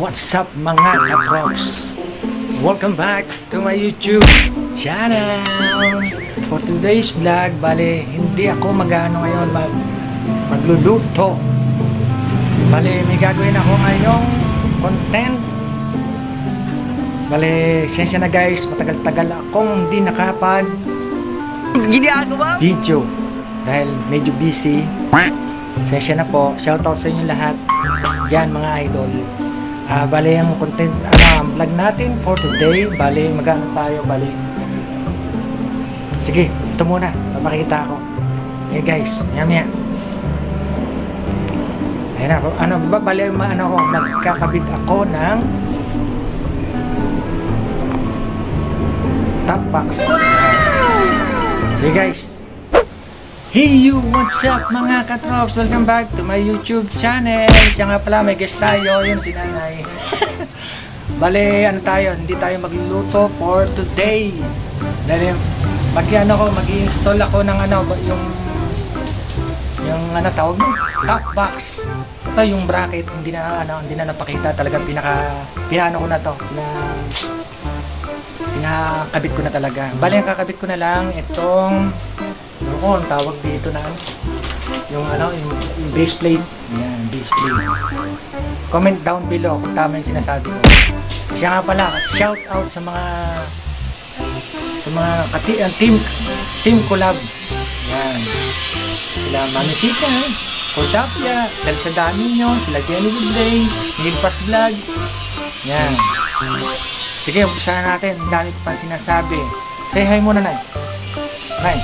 What's up mga kaprops? Welcome back to my YouTube channel. For today's vlog, bale, hindi ako mag-ano ngayon, magluluto. Bale, may gagawin ako ngayong content. Bale, sensya na guys, matagal-tagal akong hindi nakapag video dahil medyo busy. Sensya na po, shoutout sa inyo lahat dyan mga idol. Bale yung content, vlog natin for today, bale mag-ano tayo, bale sige, ito muna, papakita ako. Okay guys, maya ayun na, bale magkakabit ako ng top box. Sige guys. Hey you, what's up mga katrops? Welcome back to my YouTube channel. Siya nga pala, may guest tayo, yun si Nanay. Bale, ano tayo, hindi tayo magluluto for today. Dahil mag-i-install ako ng yung tawag mo, top box. Ito yung bracket, hindi na napakita, talagang pinakabit ko na talaga. Bale, ang kakabit ko na lang itong ang tawag dito na yung base plate. Yan, base plate. Comment down below kung tama yung sinasabi ko. Siya nga pala, shout out sa mga team collab. Yan. Sila Mami Chica, Cordapia, dahil sa dami nyo, sila Jenny Woodley, Nilpas Vlog. Yan. Sige, umpisahan natin. Ang dami ko pa sinasabi. Say hi muna, Nay. Nay.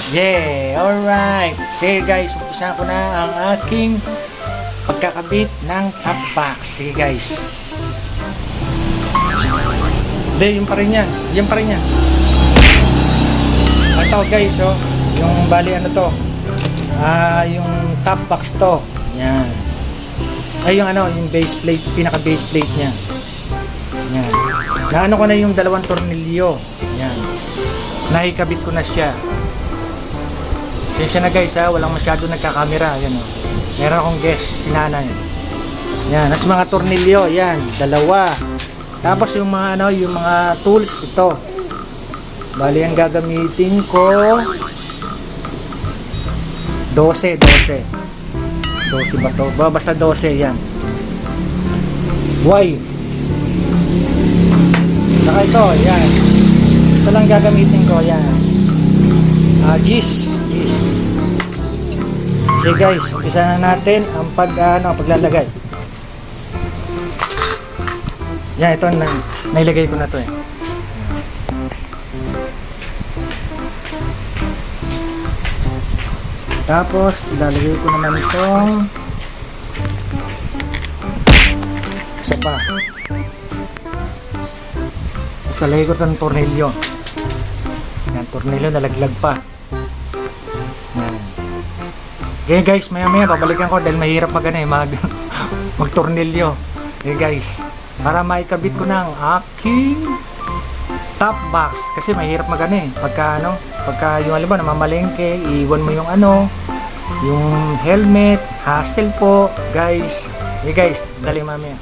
Yeah, alright. Sige guys, umpisahan ko na ang aking pagkakabit ng top box. Sige guys. Hindi, yung pa rin yan. Yan pa rin yan. Ito guys, oh. Yung bali to. Yung top box to. Yan. Ay, yung base plate, pinaka base plate niya. Yan. Naano ko na yung dalawang tornilyo. Yan. Naikabit ko na siya. Sensya na guys walang masyado nagkakamera. Yan, oh. Meron akong guest, si Nanay. Yan, as mga tornilyo, yan, dalawa. Tapos yung mga yung mga tools ito. Bali ang gagamitin ko 12 ba to? Basta 12 yan. Why? Saka ito, yan. Ito lang gagamitin ko, yan. Gis. So guys, umpisa na natin ang paglalagay. Yan, ito nailagay ko na to eh. Tapos ilalagay ko naman itong isa pa. Tapos lalagay ko itong tornilyo. Yan, tornilyo nalaglag pa. Okay guys, maya babalikan ko dahil mahirap magtornilyo. Okay guys, para maikabit ko ng aking top box kasi mahirap pagka yung namamalengke, iwan mo yung yung helmet, hassle po guys. Okay guys, dali mamaya.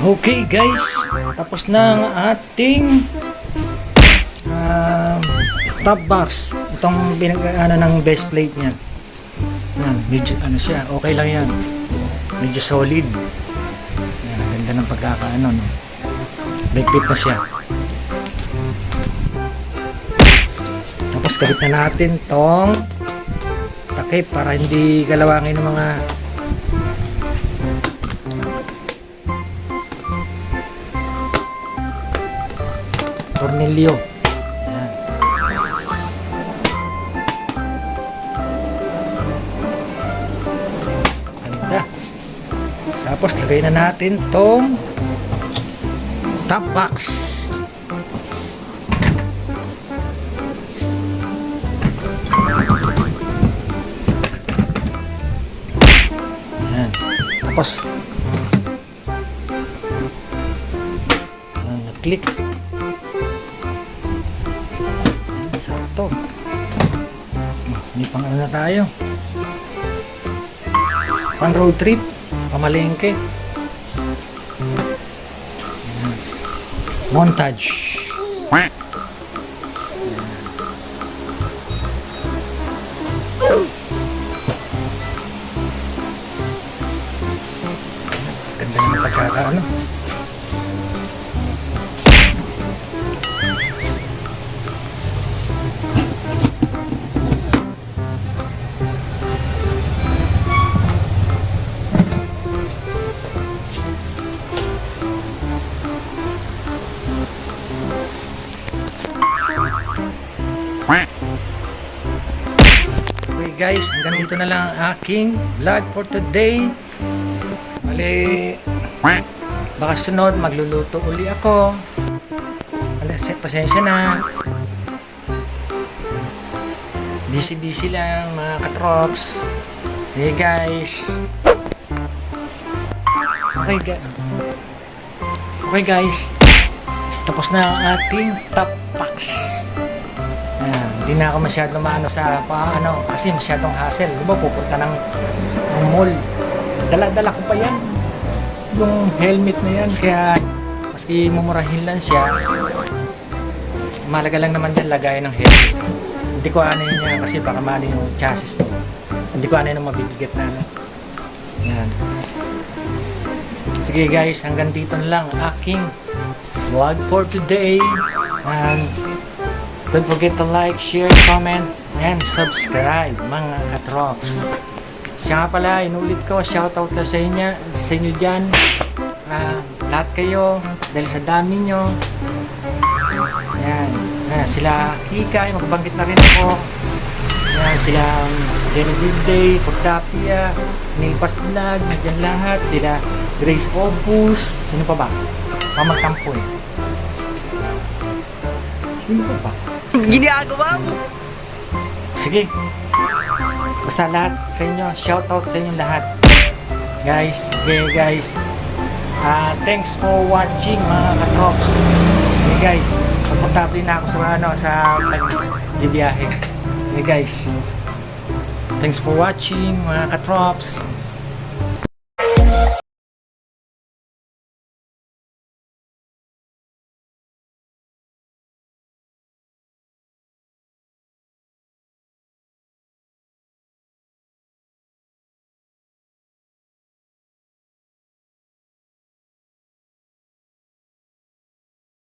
Okay guys, tapos na ang ating top box. Itong ano ng base plate niya. Yan, medyo ano siya, okay lang yan. Medyo solid. Yan, ganda ng pagkakaano, no. Bigpit na siya. Tapos kabit na natin tong takip para hindi galawangin ng mga tornilyo. Ayan. Ganda. Tapos lagay na natin tong top box. Ayan. Tapos na-click. Sakto. May pang ano na tayo. Pang road trip. Pamalengke. Montage. Ganda ng pagkakaano. Okay guys, hanggang dito na lang ang aking vlog for today. Bali, baka sunod magluluto uli ako. Pasensya na. Busy lang mga katrops. Okay guys. Okay guys. Tapos na ang ating top box. Hindi na ako masyadong maano sa paano kasi masyadong hassle. Diba pupunta ng mall. Dala-dala ko pa yan. Yung helmet na yan. Kaya maski mumurahin lang siya, malaga lang naman din lagay ng helmet. Hindi ko ano yun yan kasi baka mali yung chassis. Hindi ko ano yung mabibigat na ano. Yan. Sige guys, hanggang dito na lang aking vlog for today. And don't forget to like, share, comments, and subscribe mga katrops. Siya nga pala, inulit ko, shoutout na sa inyo dyan. Lahat kayo, dahil sa dami nyo. Yan. Sila Kika, magbanggit na rin ako. Yan, sila Jenny Good Day, Fortapia, Nipas Vlog, dyan lahat. Sila Grace Opus, sino pa ba? Pamagtampo eh. Sino pa ba? Ginagawa mo! Sige. Basta lahat sa inyo. Shoutout sa inyo lahat. Guys, okay guys. Thanks for watching mga katrops. Okay guys. Pagpuntabi na ako sa pagbibiyahe. Okay guys. Thanks for watching mga katrops.